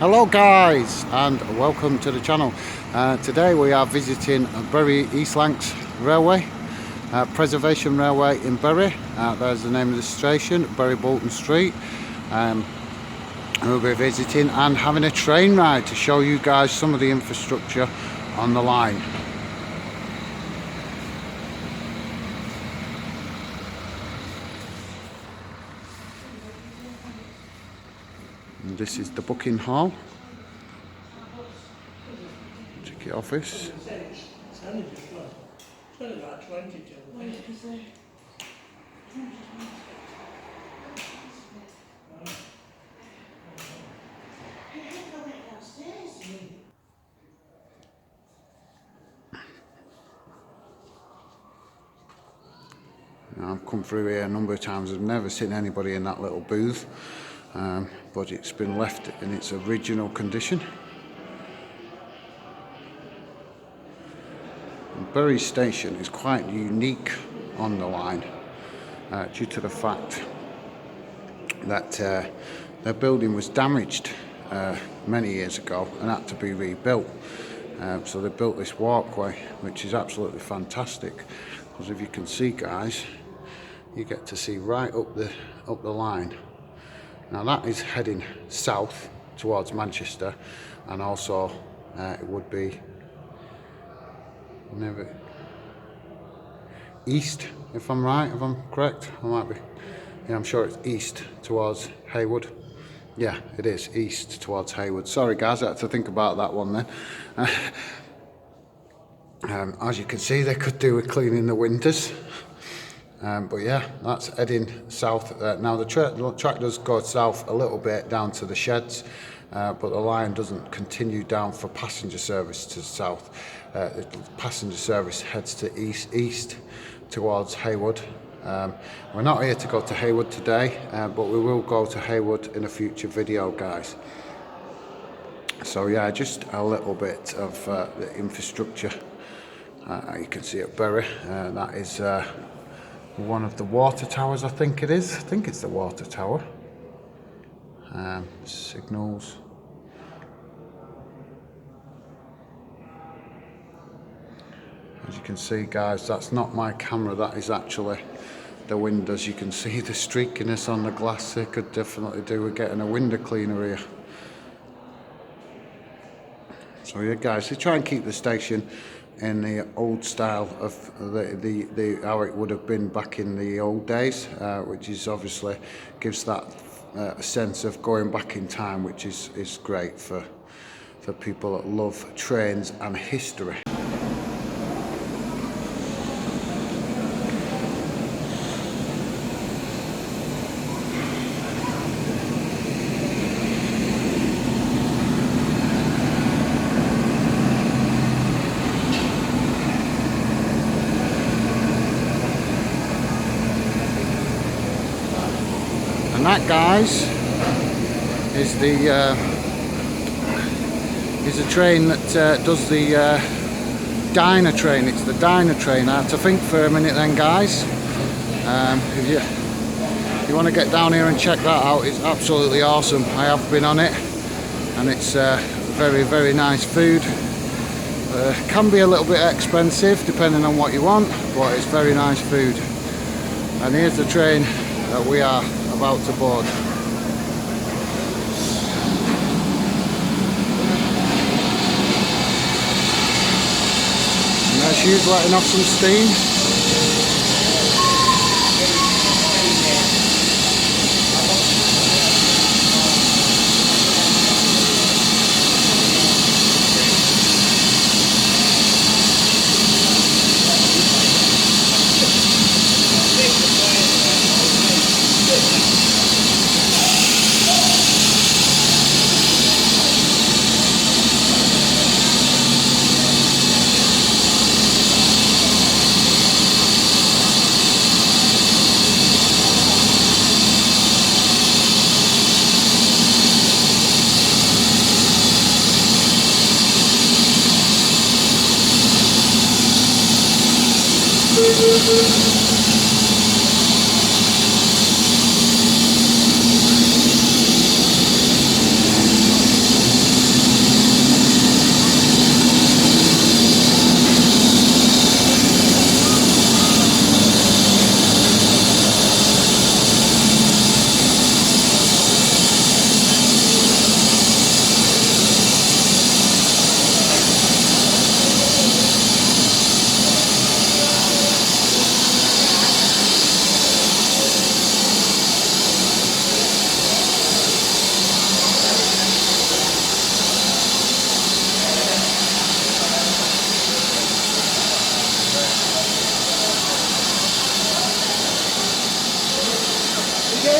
Hello guys, and welcome to the channel. Today we are visiting Bury East Lancashire Railway, Preservation Railway in Bury. There's the name of the station, Bury Bolton Street. We'll be visiting and having a train ride to show you guys some of the infrastructure on the line. And this is the booking hall, ticket office. Now, I've come through here a number of times. I've never seen anybody in that little booth. But it's been left in its original condition. Bury Station is quite unique on the line due to the fact that their building was damaged many years ago and had to be rebuilt. So they built this walkway, which is absolutely fantastic, because if you can see, guys, you get to see right up the line. Now that is heading south towards Manchester, and also it would be east, if I'm right, if I'm correct. I might be. Yeah, I'm sure it's east towards Haywood. Yeah, it is east towards Haywood. Sorry guys, I had to think about that one then. As you can see, they could do with cleaning the windows. But yeah, that's heading south. Now the track does go south a little bit down to the sheds, but the line doesn't continue down for passenger service to the south. The passenger service heads to east towards Haywood. We're not here to go to Haywood today, but we will go to Haywood in a future video, guys. So yeah, just a little bit of the infrastructure. You can see at Bury, that is one of the water towers, I think it is. I think it's the water tower. Signals. As you can see, guys, that's not my camera, that is actually the windows. You can see the streakiness on the glass. They could definitely do with getting a window cleaner here. So yeah, guys, they try and keep the station in the old style of the how it would have been back in the old days, which is obviously gives that sense of going back in time, which is great for people that love trains and history. And that, guys, is a train that does the diner train. It's the diner train. I have to think for a minute then, guys. If you want to get down here and check that out, it's absolutely awesome. I have been on it, and it's very, very nice food. Can be a little bit expensive depending on what you want, but it's very nice food. And here's the train that we are about to board. And there's Hughes letting off some steam.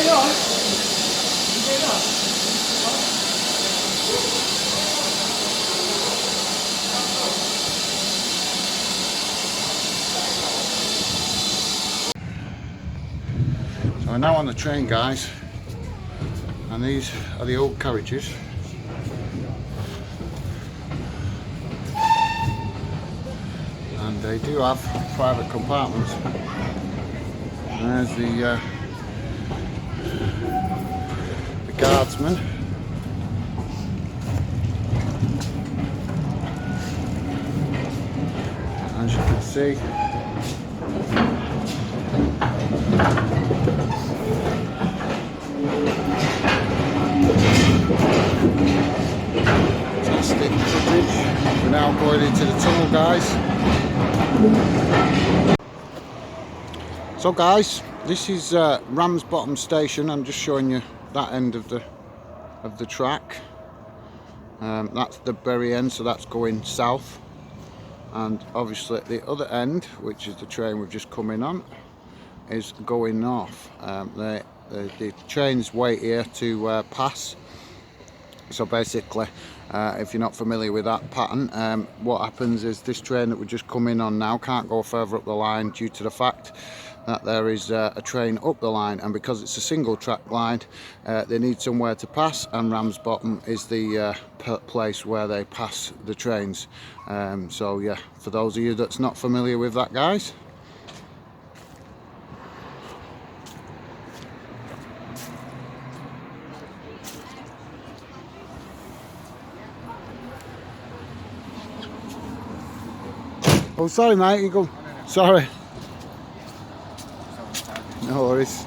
So we're now on the train, guys, and these are the old carriages. And they do have private compartments. And there's the guardsman. As you can see, fantastic footage. We're now going into the tunnel, guys. So guys, this is Ramsbottom station. I'm just showing you that end of the track. That's the very end, so that's going south. And obviously at the other end, which is the train we've just come in on, is going north. The trains wait here to pass. So basically, if you're not familiar with that pattern, what happens is this train that we're just coming on now can't go further up the line due to the fact that there is a train up the line, and because it's a single track line, they need somewhere to pass, and Ramsbottom is the place where they pass the trains. So yeah, for those of you that's not familiar with that, guys. Oh, sorry mate, you go. Sorry. No worries.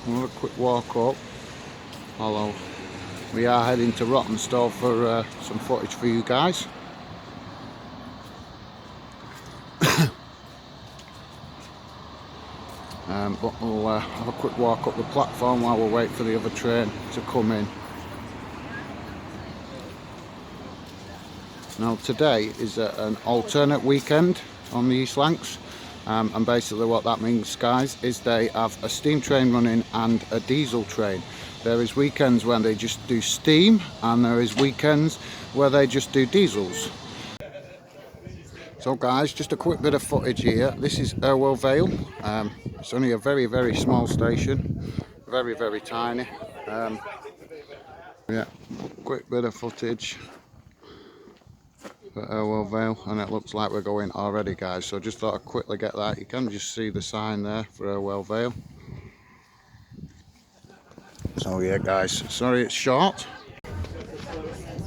We'll have a quick walk up. Although we are heading to Rawtenstall for some footage for you guys. But we'll have a quick walk up the platform while we wait for the other train to come in. Now today is an alternate weekend on the East Lancs, and basically what that means, guys, is they have a steam train running and a diesel train. There is weekends when they just do steam, and there is weekends where they just do diesels. So guys, just a quick bit of footage here. This is Irwell Vale. It's only a very, very small station, very, very tiny. Yeah, quick bit of footage for Irwell Vale, and it looks like we're going already, guys, so just thought I'd quickly get that. You can just see the sign there for Irwell Vale. So yeah guys, sorry it's short.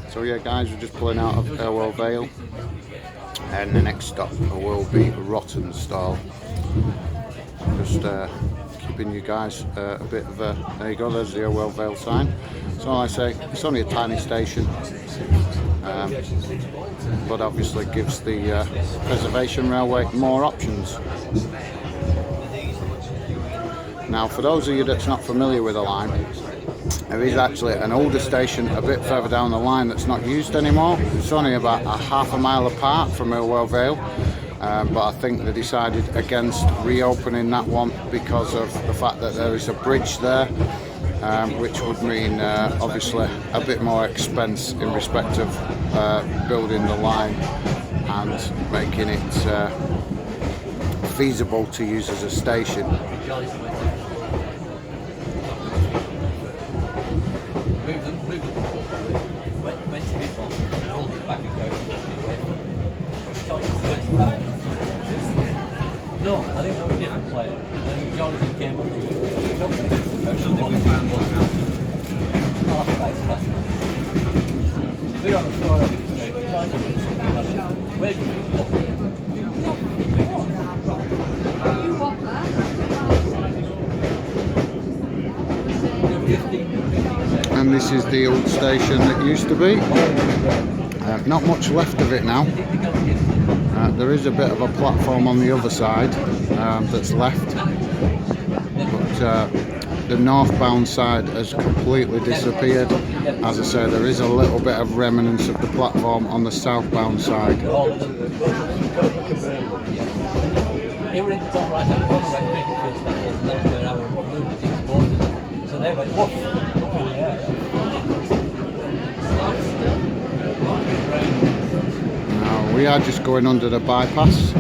So yeah guys, we're just pulling out of Irwell Vale, and the next stop will be Rawtenstall. Just keeping you guys a bit of a, there you go, there's the Irwell Vale sign. So like I say, it's only a tiny station, but obviously gives the Preservation Railway more options. Now for those of you that's not familiar with the line, there is actually an older station a bit further down the line that's not used anymore. It's only about a half a mile apart from Irwell Vale, but I think they decided against reopening that one because of the fact that there is a bridge there, which would mean obviously a bit more expense in respect of building the line and making it feasible to use as a station. No, I think that was a different player. I think Jonathan came up to it. We're on the floor. And this is the old station that used to be. Not much left of it now. There is a bit of a platform on the other side that's left, but the northbound side has completely disappeared. As I say, there is a little bit of remnants of the platform on the southbound side. Now we are just going under the bypass,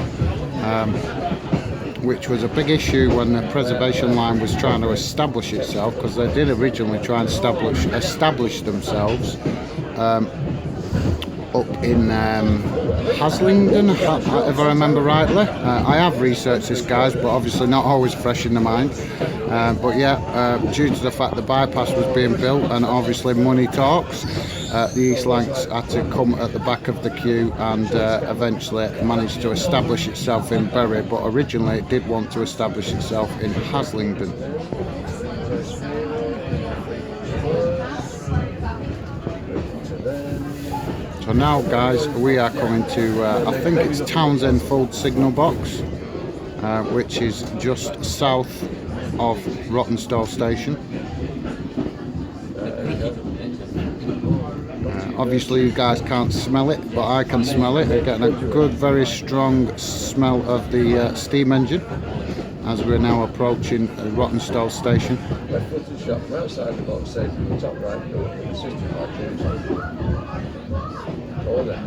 which was a big issue when the preservation line was trying to establish itself, because they did originally try and establish themselves up in Haslingden, if I remember rightly. I have researched this, guys, but obviously not always fresh in the mind. But yeah, due to the fact the bypass was being built and obviously money talks, the East Lancs had to come at the back of the queue and eventually managed to establish itself in Bury, but originally it did want to establish itself in Haslingden. So now, guys, we are coming to, I think it's Townsend Fold signal box, which is just south of Rawtenstall station. Obviously you guys can't smell it, but I can smell it. We're getting a good, very strong smell of the steam engine as we're now approaching Rawtenstall station. Outside the box, safe in the top right, order.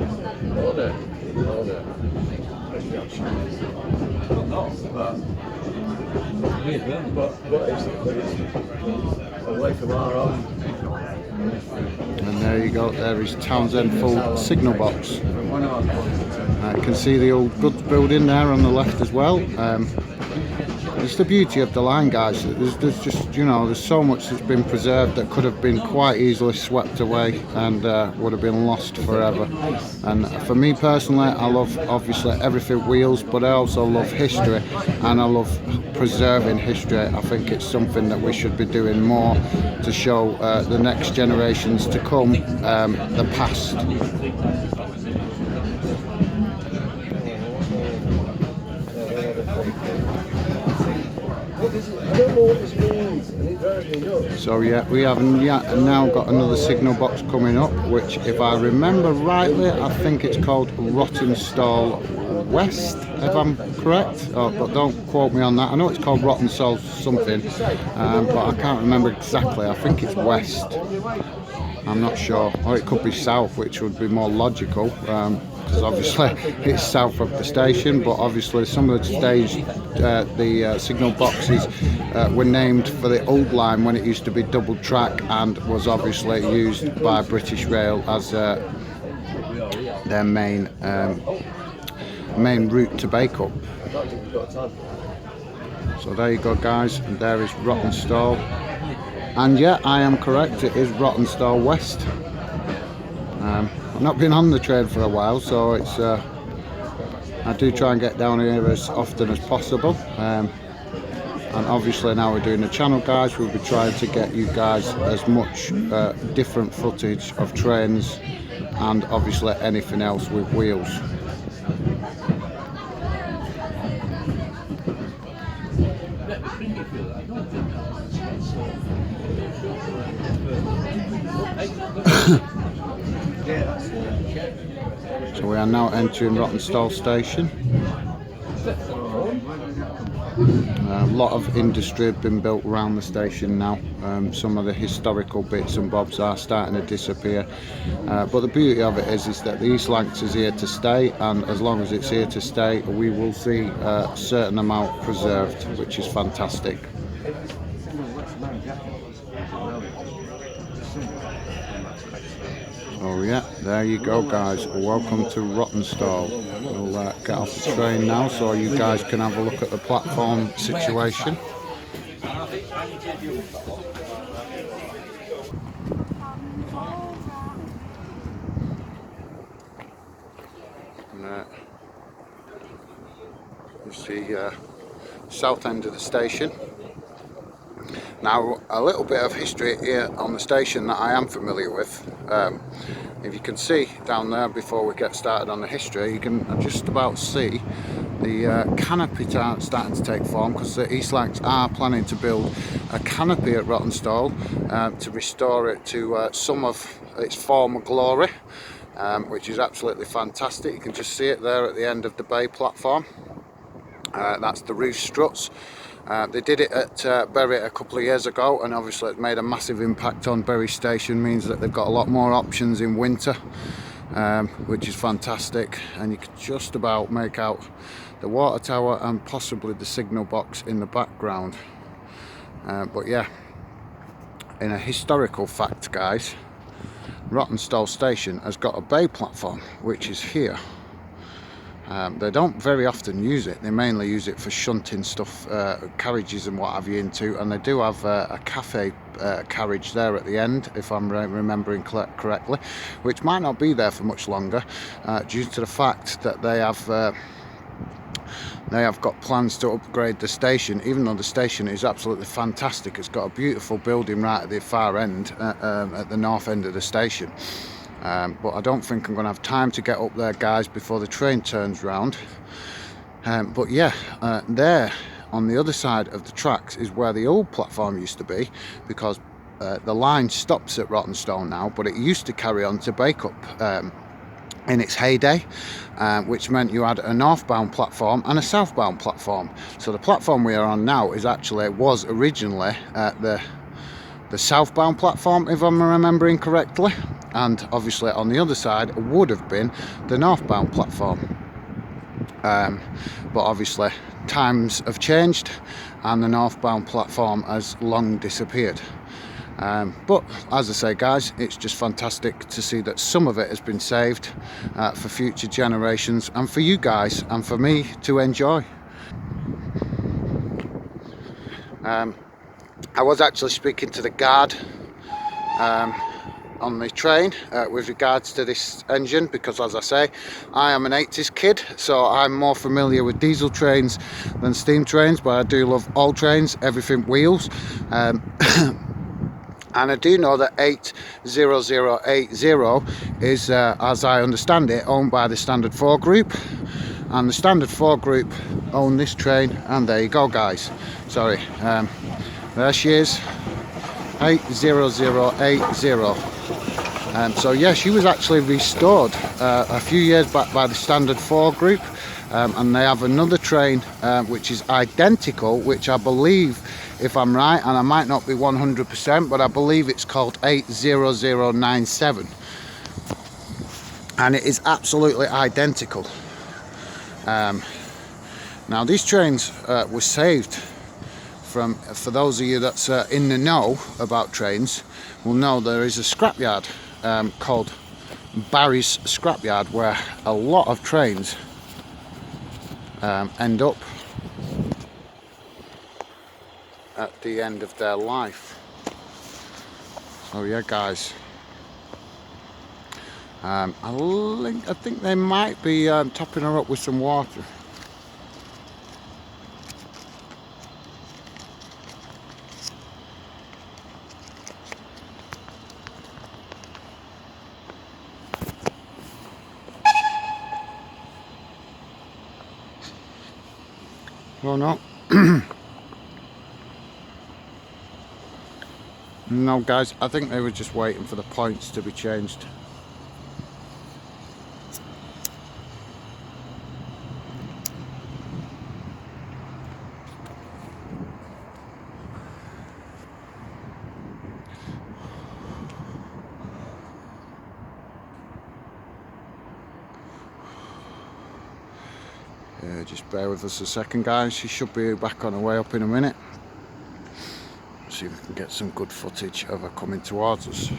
But it's away from our own. And there you go, there is Townsend Full signal box. You can see the old goods building there on the left as well. It's the beauty of the line, guys. There's just, you know, there's so much that's been preserved that could have been quite easily swept away and would have been lost forever. And for me personally, I love obviously everything wheels, but I also love history and I love preserving history. I think it's something that we should be doing more to show the next generations to come the past. So yeah, we have now got another signal box coming up, which, if I remember rightly, I think it's called Rawtenstall West, if I'm correct. But don't quote me on that. I know it's called Rawtenstall something, but I can't remember exactly. I think it's West. I'm not sure, or it could be South, which would be more logical, because obviously it's south of the station. But obviously some of the signal boxes were named for the old line when it used to be double track and was obviously used by British Rail as their main route to Bacup. So there you go, guys, and there is Rawtenstall. And yeah, I am correct, it is Rawtenstall West. I've not been on the train for a while, so it's I do try and get down here as often as possible. And obviously now we're doing the channel, guys, we'll be trying to get you guys as much different footage of trains and obviously anything else with wheels. So we are now entering Rawtenstall station. A lot of industry have been built around the station now. Some of the historical bits and bobs are starting to disappear, but the beauty of it is that the East Lancs is here to stay, and as long as it's here to stay, we will see a certain amount preserved, which is fantastic. Oh yeah, there you go, guys. Welcome to Rawtenstall. We'll get off the train now so you guys can have a look at the platform situation. And, you see south end of the station. Now, a little bit of history here on the station that I am familiar with. If you can see down there, before we get started on the history, you can just about see the canopy starting to take form, because the East Lancs are planning to build a canopy at Rawtenstall to restore it to some of its former glory, which is absolutely fantastic. You can just see it there at the end of the bay platform. That's the roof struts. They did it at Bury a couple of years ago, and obviously it made a massive impact on Bury Station. Means that they've got a lot more options in winter, which is fantastic, and you can just about make out the water tower and possibly the signal box in the background. But yeah, in a historical fact, guys, Rawtenstall station has got a bay platform, which is here. They don't very often use it. They mainly use it for shunting stuff, carriages and what have you into, and they do have a cafe carriage there at the end, if I'm remembering correctly, which might not be there for much longer due to the fact that they have got plans to upgrade the station, even though the station is absolutely fantastic. It's got a beautiful building right at the far end, at the north end of the station. But I don't think I'm going to have time to get up there, guys, before the train turns round. But yeah, there on the other side of the tracks is where the old platform used to be, because the line stops at Rawtenstall now, but it used to carry on to Bacup in its heyday, which meant you had a northbound platform and a southbound platform. So the platform we are on now was originally the southbound platform, if I'm remembering correctly, and obviously on the other side would have been the northbound platform. But obviously times have changed and the northbound platform has long disappeared. But as I say, guys, it's just fantastic to see that some of it has been saved for future generations and for you guys and for me to enjoy. I was actually speaking to the guard on the train with regards to this engine, because as I say, I am an 80s kid, so I'm more familiar with diesel trains than steam trains, but I do love all trains, everything wheels. And I do know that 80080 is, as I understand it, owned by the Standard 4 Group, and the Standard 4 Group own this train, and there you go, guys. Sorry, there she is, 80080. So yeah, she was actually restored a few years back by the Standard 4 Group, and they have another train which is identical, which I believe, if I'm right, and I might not be 100%, but I believe it's called 80097, and it is absolutely identical. Now these trains were saved from, for those of you that's in the know about trains will know, there is a scrapyard called Barry's Scrapyard, where a lot of trains end up at the end of their life. So yeah, guys, I think they might be topping her up with some water. Oh no. No, guys, I think they were just waiting for the points to be changed. Yeah, just bear with us a second, guys. She should be back on her way up in a minute. See if we can get some good footage of her coming towards us.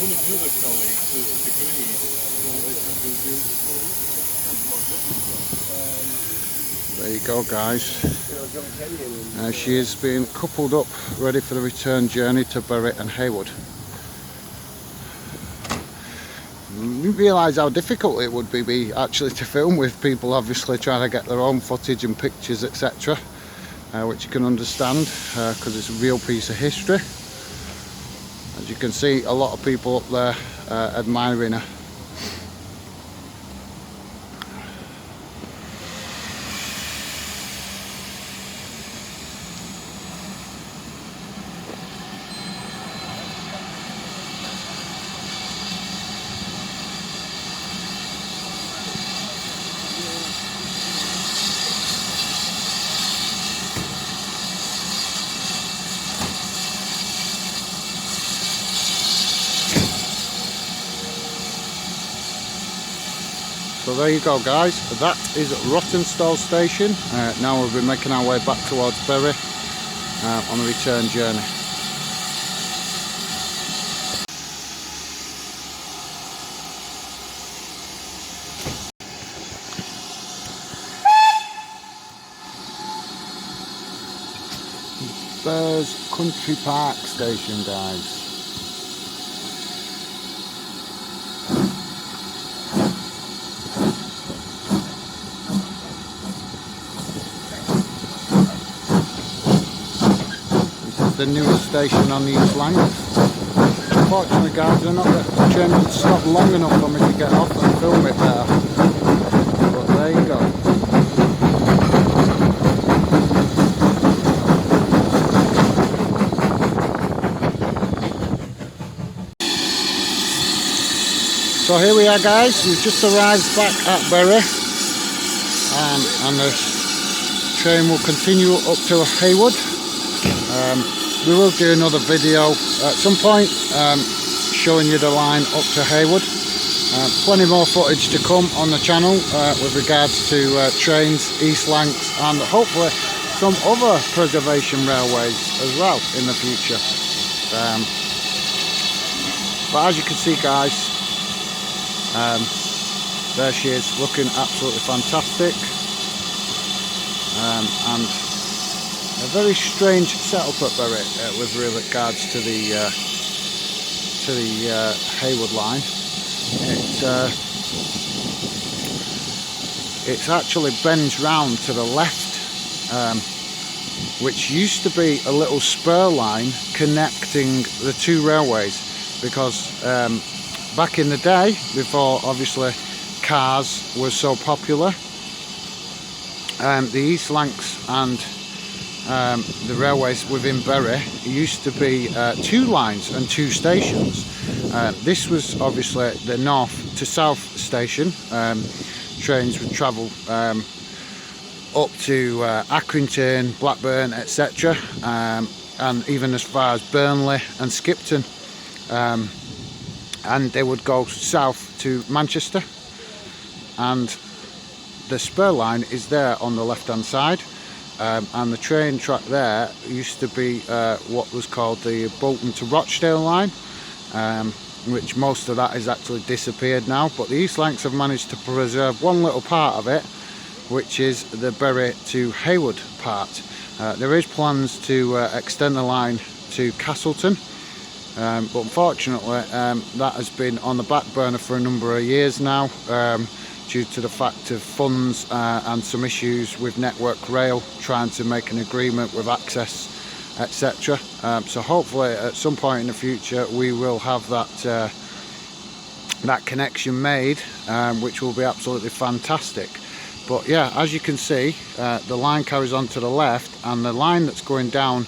one of the other colleagues has agreed all this will be due. There you go, guys. She is being coupled up, ready for the return journey to Bury and Haywood. You realise how difficult it would be actually to film with people obviously trying to get their own footage and pictures, etc. Which you can understand because it's a real piece of history. As you can see, a lot of people up there admiring her. So there you go, guys, that is Rawtenstall station. Now we'll be making our way back towards Bury on the return journey. Spurs Country Park station, guys. The newest station on the East Lancashire. Unfortunately, guys, the train didn't stop long enough for me to get off and film it there. But there you go. So here we are, guys. We've just arrived back at Bury, and the train will continue up to Haywood. We will do another video at some point showing you the line up to Haywood. Plenty more footage to come on the channel with regards to trains, East Lancs, and hopefully some other preservation railways as well in the future. But as you can see, guys, there she is, looking absolutely fantastic. And a very strange setup at Bury with regards to the Haywood line. It's actually bends round to the left, which used to be a little spur line connecting the two railways, because back in the day, before obviously cars were so popular, the East Lancs and the railways within Bury used to be two lines and two stations. This was obviously the north to south station. Trains would travel up to Accrington, Blackburn, etc., and even as far as Burnley and Skipton, and they would go south to Manchester, and the spur line is there on the left hand side. And the train track there used to be what was called the Bolton to Rochdale line, which most of that is actually disappeared now, but the East Lancs have managed to preserve one little part of it, which is the Bury to Haywood part. There is plans to extend the line to Castleton, but unfortunately that has been on the back burner for a number of years now, due to the fact of funds and some issues with Network Rail trying to make an agreement with access, etc. So hopefully at some point in the future we will have that that connection made, which will be absolutely fantastic. But yeah, as you can see, the line carries on to the left, and the line that's going down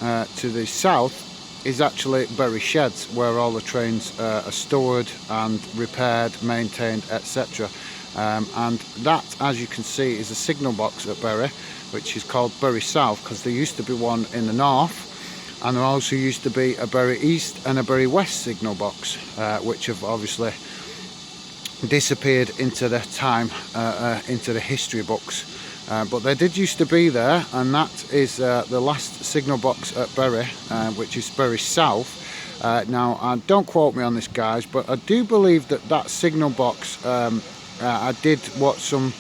to the south is actually Bury Sheds, where all the trains are stored and repaired, maintained, etc. And that, as you can see, is a signal box at Bury, which is called Bury South, because there used to be one in the north, and there also used to be a Bury East and a Bury West signal box, which have obviously disappeared into the time, into the history books. But they did used to be there, and that is the last signal box at Bury, which is Bury South. Now, don't quote me on this, guys, but I do believe that signal box, I did watch some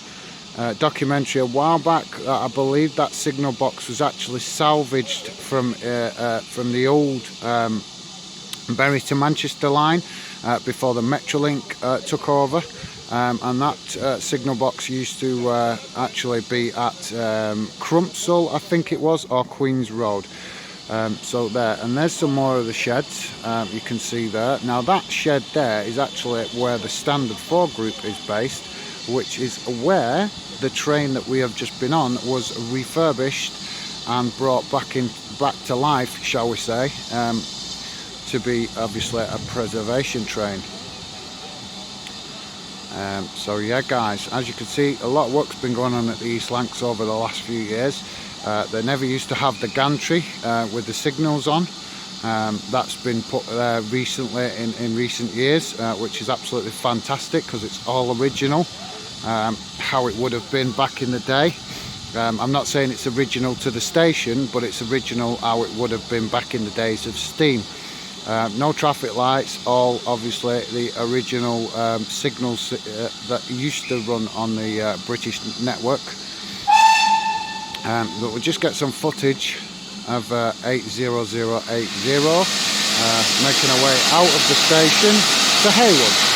documentary a while back. I believe that signal box was actually salvaged from the old Bury to Manchester line before the Metrolink took over. And that signal box used to actually be at Crumpsall, I think it was, or Queen's Road. So there, and there's some more of the sheds you can see there. Now that shed there is actually where the Standard 4 group is based, which is where the train that we have just been on was refurbished and brought back to life, shall we say, to be obviously a preservation train. So yeah, guys, as you can see, a lot of work's been going on at the East Lancs over the last few years. They never used to have the gantry with the signals on. That's been put there recently in recent years, which is absolutely fantastic because it's all original, how it would have been back in the day. I'm not saying it's original to the station, but it's original how it would have been back in the days of steam. No traffic lights, all obviously the original signals that used to run on the British network. But we'll just get some footage of 80080 making our way out of the station to Haywood.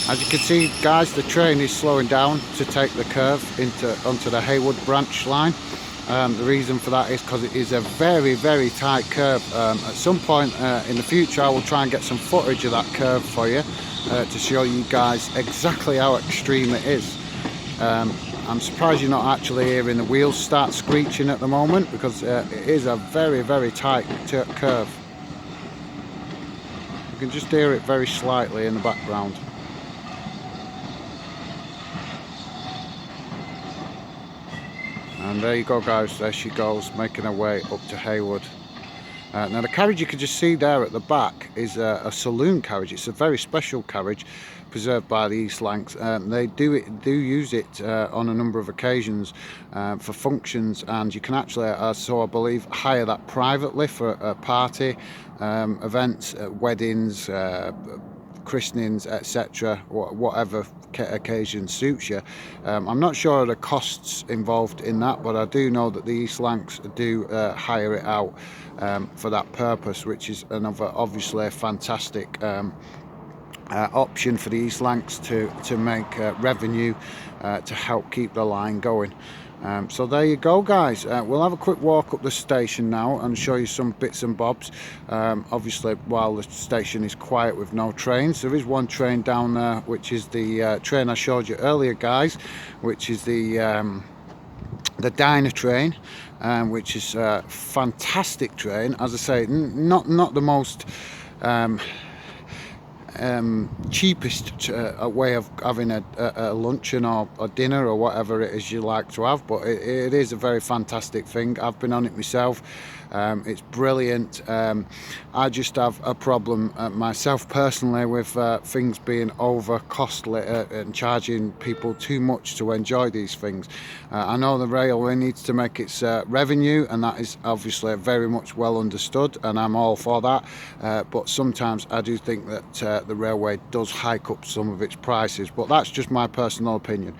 As you can see, guys, the train is slowing down to take the curve onto the Haywood branch line. The reason for that is because it is a very, very tight curve. At some point in the future, I will try and get some footage of that curve for you to show you guys exactly how extreme it is. I'm surprised you're not actually hearing the wheels start screeching at the moment, because it is a very, very tight curve. You can just hear it very slightly in the background. And there you go, guys, there she goes, making her way up to Haywood. Now the carriage you can just see there at the back is a saloon carriage. It's a very special carriage preserved by the East Lancs. They do use it on a number of occasions for functions, and you can actually, so I believe, hire that privately for party events, weddings, christenings, etc., whatever occasion suits you. I'm not sure of the costs involved in that, but I do know that the East Lancs do hire it out for that purpose, which is another obviously fantastic option for the East Lancs to make revenue to help keep the line going. So there you go, guys. We'll have a quick walk up the station now and show you some bits and bobs. Obviously, while the station is quiet with no trains, there is one train down there, which is the train I showed you earlier, guys, which is the diner train, which is a fantastic train. As I say, not the most cheapest way of having a luncheon or a dinner or whatever it is you like to have, but it is a very fantastic thing. I've been on it myself. It's brilliant. I just have a problem myself personally with things being over costly and charging people too much to enjoy these things. I know the railway needs to make its revenue, and that is obviously very much well understood, and I'm all for that, but sometimes I do think that the railway does hike up some of its prices, but that's just my personal opinion.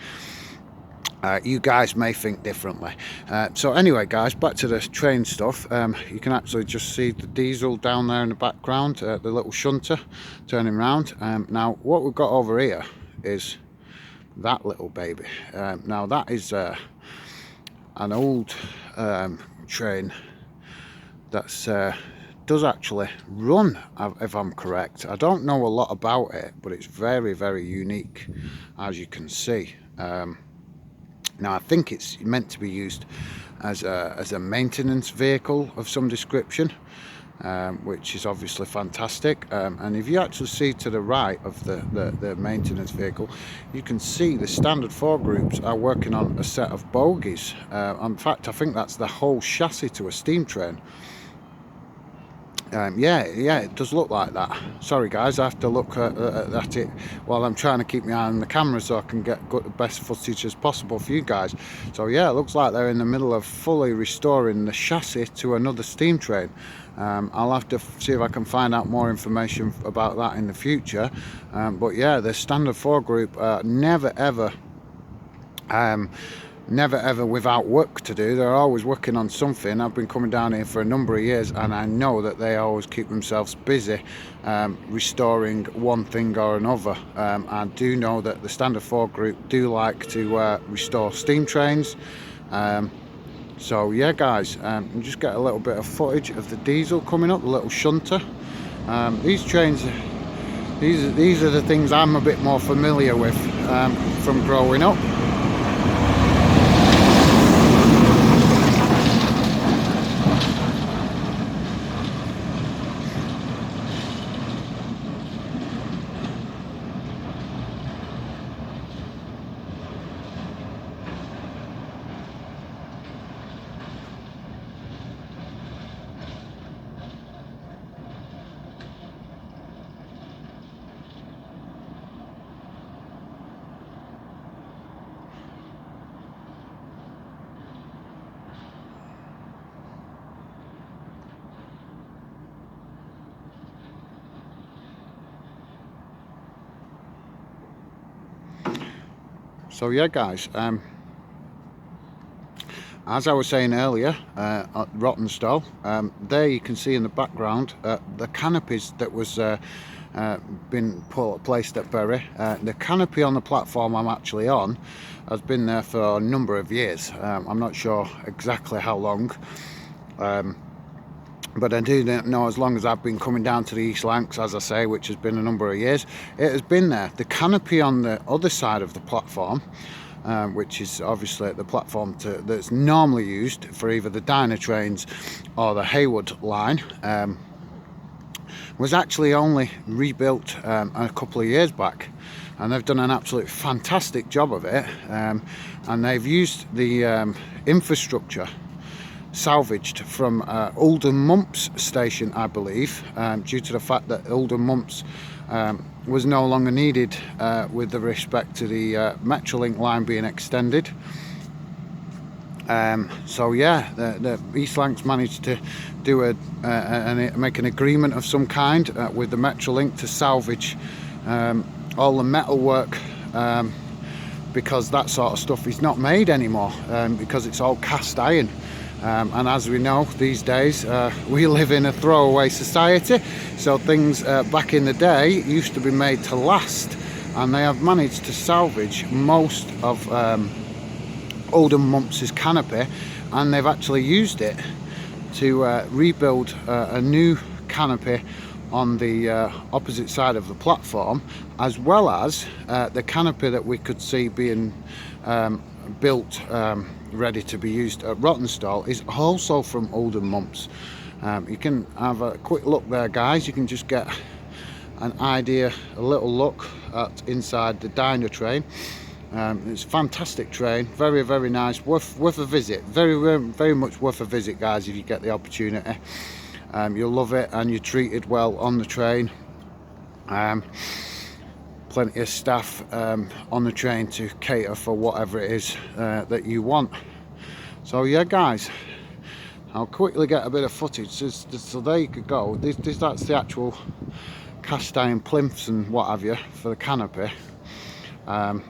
You guys may think differently. So anyway, guys, back to the train stuff. You can actually just see the diesel down there in the background, the little shunter turning round. Now what we've got over here is that little baby. Now that is an old train that's does actually run, if I'm correct. I don't know a lot about it, but it's very, very unique, as you can see. Now I think it's meant to be used as a maintenance vehicle of some description, which is obviously fantastic. And if you actually see to the right of the maintenance vehicle, you can see the standard 4 groups are working on a set of bogies. In fact, I think that's the whole chassis to a steam train. Yeah, it does look like that. Sorry guys, I have to look at it while I'm trying to keep my eye on the camera so I can get the best footage as possible for you guys. So yeah, it looks like they're in the middle of fully restoring the chassis to another steam train. I'll have to see if I can find out more information about that in the future. But yeah, the standard 4 group never ever without work to do. They're always working on something. I've been coming down here for a number of years, and I know that they always keep themselves busy restoring one thing or another. I do know that the standard 4 group do like to restore steam trains. So yeah guys, we'll just get a little bit of footage of the diesel coming up, the little shunter. These trains, these are the things I'm a bit more familiar with from growing up. So yeah guys, as I was saying earlier, at Rawtenstall, there you can see in the background the canopies that was been placed at Bury. The canopy on the platform I'm actually on has been there for a number of years. I'm not sure exactly how long, but I do know as long as I've been coming down to the East Lancs, as I say, which has been a number of years, it has been there. The canopy on the other side of the platform, which is obviously the platform that's normally used for either the Dyna trains or the Haywood line, was actually only rebuilt a couple of years back, and they've done an absolute fantastic job of it. And they've used the infrastructure salvaged from Oldham Mumps station, I believe, due to the fact that Oldham Mumps was no longer needed with the respect to the Metrolink line being extended. So yeah, the East Lancs managed to do make an agreement of some kind with the Metrolink to salvage all the metalwork, because that sort of stuff is not made anymore, because it's all cast iron. And as we know these days, we live in a throwaway society, so things back in the day used to be made to last, and they have managed to salvage most of Oldham Mumps' canopy, and they've actually used it to rebuild a new canopy on the opposite side of the platform, as well as the canopy that we could see being built ready to be used at Rawtenstall is also from Oldham Mumps. You can have a quick look there guys, you can just get an idea, a little look at inside the Dyna train. It's a fantastic train, very, very nice, worth a visit, very much worth a visit guys if you get the opportunity. You'll love it, and you're treated well on the train. Plenty of staff on the train to cater for whatever it is that you want. So yeah guys, I'll quickly get a bit of footage. So there you could go. That's the actual cast iron plinths and what have you for the canopy. And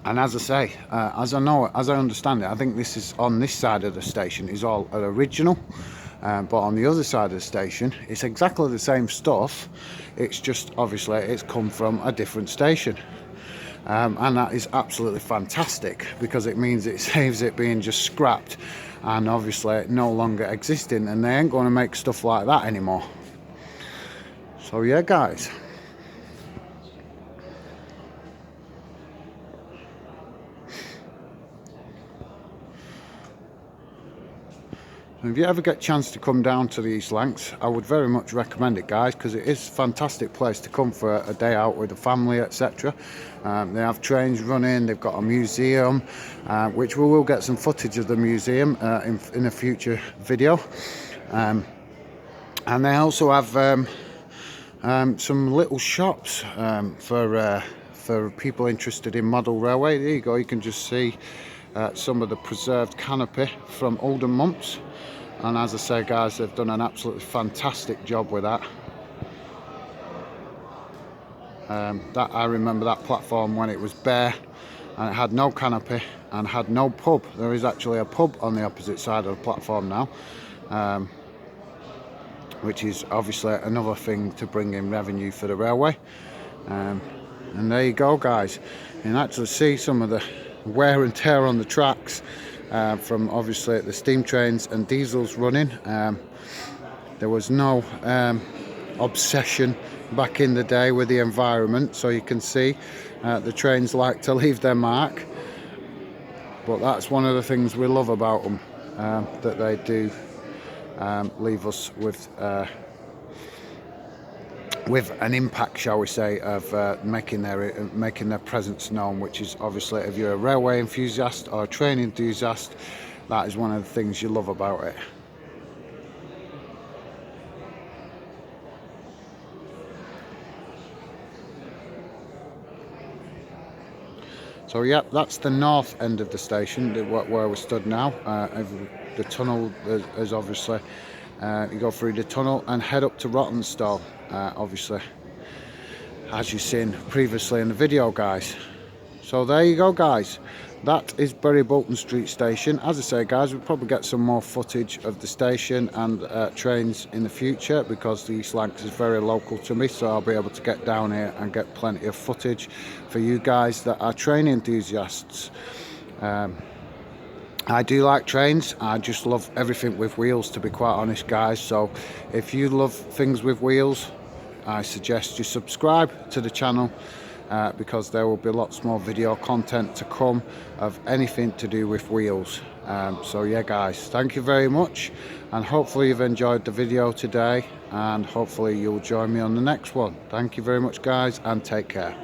as I say, as I understand it, I think this is on this side of the station is all an original. But on the other side of the station, it's exactly the same stuff. It's just obviously it's come from a different station. and that is absolutely fantastic, because it means it saves it being just scrapped and obviously no longer existing, and they ain't going to make stuff like that anymore. So yeah guys, if you ever get a chance to come down to the East Lancs, I would very much recommend it guys, because it is a fantastic place to come for a day out with the family, etc. They have trains running, they've got a museum, which we will get some footage of the museum in a future video, and they also have some little shops for people interested in model railway. There you go, you can just see some of the preserved canopy from olden months. And as I say guys, they've done an absolutely fantastic job with that. That I remember that platform when it was bare and it had no canopy and had no pub. There is actually a pub on the opposite side of the platform now, which is obviously another thing to bring in revenue for the railway. And there you go guys, you can actually see some of the wear and tear on the tracks from obviously the steam trains and diesels running. There was no obsession back in the day with the environment, so you can see the trains like to leave their mark, but that's one of the things we love about them, that they do leave us with an impact, shall we say, of making their presence known, which is obviously, if you're a railway enthusiast or a train enthusiast, that is one of the things you love about it. So yeah, that's the north end of the station, where we stood now. The tunnel is obviously, you go through the tunnel and head up to Rawtenstall, obviously, as you've seen previously in the video guys. So there you go guys, that is Bury Bolton Street Station. As I say guys, we'll probably get some more footage of the station and trains in the future, because the East Lancs is very local to me, so I'll be able to get down here and get plenty of footage for you guys that are train enthusiasts. I do like trains, I just love everything with wheels, to be quite honest guys. So if you love things with wheels, I suggest you subscribe to the channel, because there will be lots more video content to come of anything to do with wheels. So yeah guys, thank you very much, and hopefully you've enjoyed the video today, and hopefully you'll join me on the next one. Thank you very much guys, and take care.